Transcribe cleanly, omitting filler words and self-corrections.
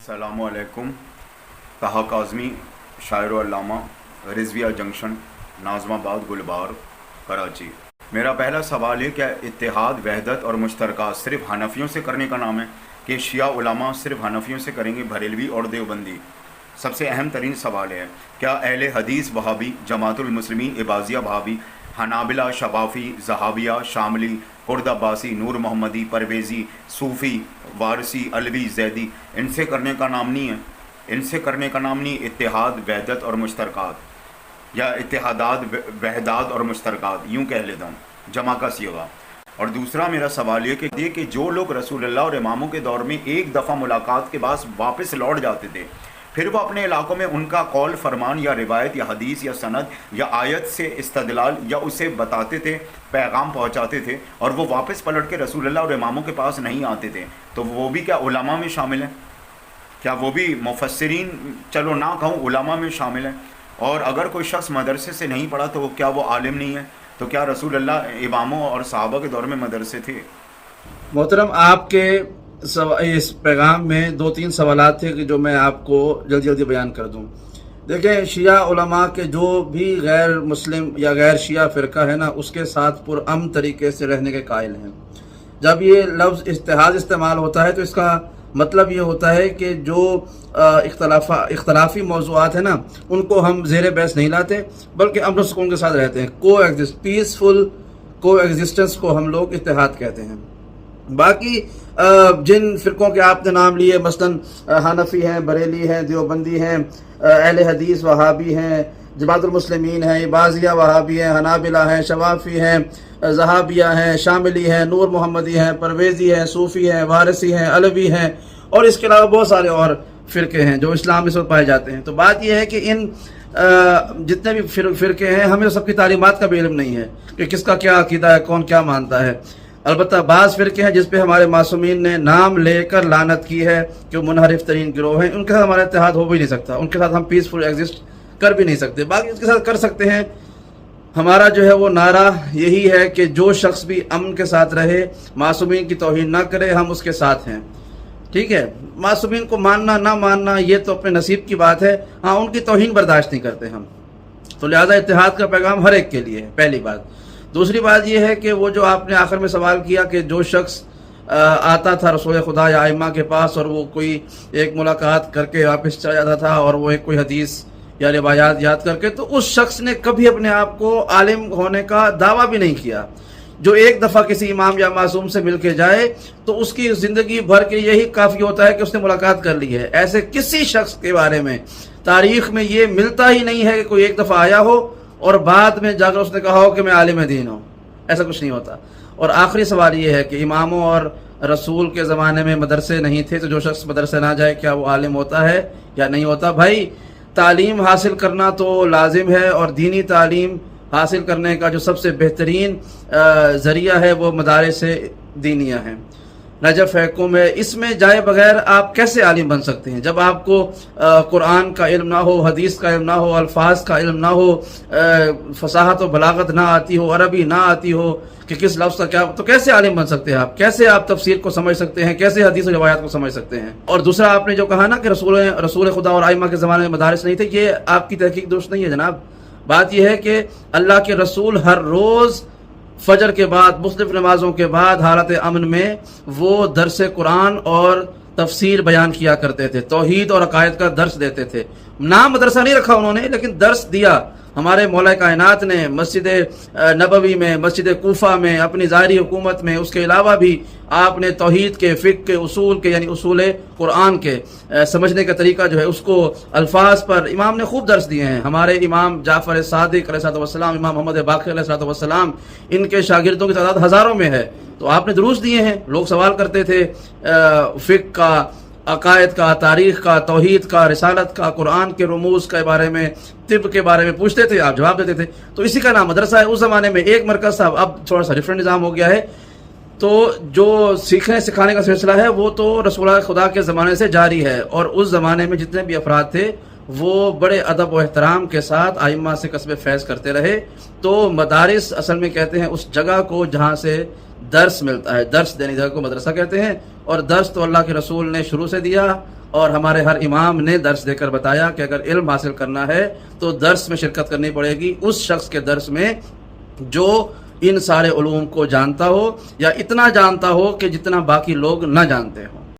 अस्सलामु अलैकुम। ताहा काज़मी, शायर व अल्लामा, रिजविया जंक्शन, नाज़माबाद, गुलबार, कराची। मेरा पहला सवाल है, क्या इत्तेहाद, वहदत और मुश्तरकात सिर्फ हनफियों से करने का नाम है कि शिया उलमा सिर्फ हनफियों से करेंगे, बरेलवी और देवबंदी? सबसे अहम तरीन सवाल है, क्या अहले हदीस वहाबी, जमातुल मुस्लिमीन इबाजिया वहाबी, हनाबिला, शबाफी, जहाबिया, शामली, कुर्द अब्बासी, नूर मोहम्मदी, परवेज़ी, सूफ़ी, वारसी, अलवी, जैदी, इनसे करने का नाम नहीं है? इनसे करने का नाम नहीं इत्तेहाद, वहदत और मुश्तरकात, या इत्तेहादात, वहदात और मुश्तरकात, यूँ कह लेता हूँ, जमा का सीगा। और दूसरा मेरा सवाल ये कि जो लोग रसूलुल्लाह और इमामों के दौर में एक दफ़ा मुलाकात के बाद वापस लौट जाते थे, फिर वो अपने इलाकों में उनका कौल, फरमान या रिवायत या हदीस या सनद या आयत से इस्तदलाल या उसे बताते थे, पैगाम पहुंचाते थे, और वो वापस पलट के रसूलुल्लाह और इमामों के पास नहीं आते थे, तो वो भी क्या उलमा में शामिल हैं? क्या वो भी मुफस्सिरीन, चलो ना कहूँ, उलमा में शामिल हैं? और अगर कोई शख्स मदरसे से नहीं पढ़ा तो क्या वो आलिम नहीं है? तो क्या रसूलुल्लाह, इमामों और सहाबा के दौर में मदरसे थे? मोहतरम, आपके इस पैगाम में 2-3 सवालात थे कि जो मैं आपको जल्दी जल्दी बयान कर दूं। देखें, शिया उलमा के जो भी गैर मुस्लिम या गैर शिया फ़िरका है ना, उसके साथ पुरअमन तरीके से रहने के कायल हैं। जब ये लफ्ज़ इत्तेहाद इस्तेमाल होता है तो इसका मतलब ये होता है कि जो इख्तलाफी मौज़ूआत है ना, उनको हम ज़ेर बहस नहीं लाते, बल्कि अमन सुकून के साथ रहते हैं। पीसफुल को एग्जिस्टेंस को हम लोग इत्तेहाद कहते हैं। बाकी जिन फ़िरक़ों के आपने नाम लिए, मसलन हनफी हैं, बरेली हैं, देवबंदी हैं, अहले हदीस वहाबी हैं, जमातुल मुस्लिमीन हैं, इबाजिया वहाबी हैं, हनाबिला हैं, शवाफ़ी हैं, जहाबिया हैं, शामिली हैं, नूर मोहम्मदी हैं, परवेज़ी हैं, सूफ़ी हैं, वारसी हैं, अलवी हैं, और इसके अलावा बहुत सारे और फ़िरक़े हैं जो इस्लाम में सब पाए जाते हैं। तो बात यह है कि इन जितने भी फ़िरक़े हैं, हमें सबकी तालीमात का भी इल्म नहीं है कि किसका क्या अक़ीदा है, कौन क्या मानता है। अलबत्ता बाज़ फ़िरक़े हैं जिस पे हमारे मासूमीन ने नाम लेकर लानत की है कि वो मुनहरिफ तरीन गिरोह हैं, उनके साथ हमारा इत्तेहाद हो भी नहीं सकता, उनके साथ हम पीसफुल एग्जिस्ट कर भी नहीं सकते। बाकी उसके साथ कर सकते हैं। हमारा जो है वो नारा यही है कि जो शख्स भी अमन के साथ रहे, मासूमीन की तौहीन ना करे, हम उसके साथ हैं। ठीक है, मासूमीन को मानना ना मानना ये तो अपने नसीब की बात है। हाँ, उनकी तौहीन बर्दाश्त नहीं करते हम, तो लिहाजा इत्तेहाद का पैगाम हर एक के लिए है, पहली बात। दूसरी बात यह है कि वो जो आपने आखिर में सवाल किया कि जो शख्स आता था रसूल खुदा या आइमा के पास और वो कोई एक मुलाकात करके वापस चला जाता था और वो एक कोई हदीस या रिवायात याद करके, तो उस शख्स ने कभी अपने आप को आलिम होने का दावा भी नहीं किया। जो एक दफ़ा किसी इमाम या मासूम से मिल के जाए तो उसकी ज़िंदगी भर के यही काफ़ी होता है कि उसने मुलाकात कर ली है। ऐसे किसी शख्स के बारे में तारीख़ में ये मिलता ही नहीं है कि कोई एक दफ़ा आया हो और बाद में जाकर उसने कहा हो कि मैं आलिम दीन हूँ। ऐसा कुछ नहीं होता। और आखिरी सवाल ये है कि इमामों और रसूल के ज़माने में मदरसे नहीं थे, तो जो शख्स मदरसे ना जाए क्या वो आलिम होता है या नहीं होता? भाई, तालीम हासिल करना तो लाजिम है, और दीनी तालीम हासिल करने का जो सबसे बेहतरीन ज़रिया है वो मदारिस दीनिया है। नजफ़ हैकुम है, इसमें जाए बगैर आप कैसे आलिम बन सकते हैं? जब आपको कुरान का इल्म ना हो, हदीस का इल्म ना हो, अल्फाज का इल्म ना हो, फसाहत और बलागत ना आती हो, अरबी ना आती हो कि किस लफ्ज़ का क्या, तो कैसे आलिम बन सकते हैं आप? कैसे आप तफसीर को समझ सकते हैं? कैसे हदीस और रिवायात को समझ सकते हैं? और दूसरा, आपने जो कहा ना कि रसूल खुदा और आइमा के ज़माने में मदारिस नहीं थे, ये आपकी तहकीक दुरुस्त नहीं है जनाब। बात यह है कि अल्लाह के रसूल हर रोज़ फजर के बाद, मुख्तलिफ नमाजों के बाद, हालत अमन में वो दर्स कुरान और तफसीर बयान किया करते थे, तौहीद और अकायद का दर्स देते थे। नाम मदरसा नहीं रखा उन्होंने, लेकिन दर्स दिया। हमारे मौला कायनात ने मस्जिद नबवी में, मस्जिद कूफा में, अपनी ज़ाहिरी हुकूमत में, उसके अलावा भी आपने तौहीद के, फ़िक़्ह के उसूल के, यानी उसूल कुरान के समझने का तरीका जो है उसको अल्फाज पर इमाम ने खूब दर्स दिए हैं। हमारे इमाम जाफ़र सादिक़ अलैहिस्सलाम, इमाम मोहम्मद बाक़िर अलैहिस्सलाम, इनके शागिर्दों की तादाद हज़ारों में है। तो आपने दुरूस दिए हैं। लोग सवाल करते थे फ़िक़्ह का, अकायद का, तारीख़ का, तौहीद का, रिसालत का, कुरान के रुमूज़ के बारे में, तिब के बारे में पूछते थे, आप जवाब देते थे। तो इसी का नाम मदरसा है। उस ज़माने में एक मरकज़ था, अब थोड़ा सा डिफरेंट निज़ाम हो गया है। तो जो सीखने सिखाने का सिलसिला है वो तो रसूल खुदा के ज़माने से जारी है, और उस ज़माने में जितने भी अफराद थे वो बड़े अदब व एहतराम के साथ आइम्मा से कसबे फैज़ करते रहे। तो मदारिस असल में कहते हैं उस जगह को जहाँ से दर्स मिलता है, दर्स देने जगह को मदरसा कहते हैं। और दर्स तो अल्लाह के रसूल ने शुरू से दिया اور ہمارے ہر امام نے درس دے کر بتایا کہ اگر علم حاصل کرنا ہے تو درس میں شرکت کرنی پڑے گی اس شخص کے درس میں جو ان سارے علوم کو جانتا ہو یا اتنا جانتا ہو کہ جتنا باقی لوگ نہ جانتے ہوں.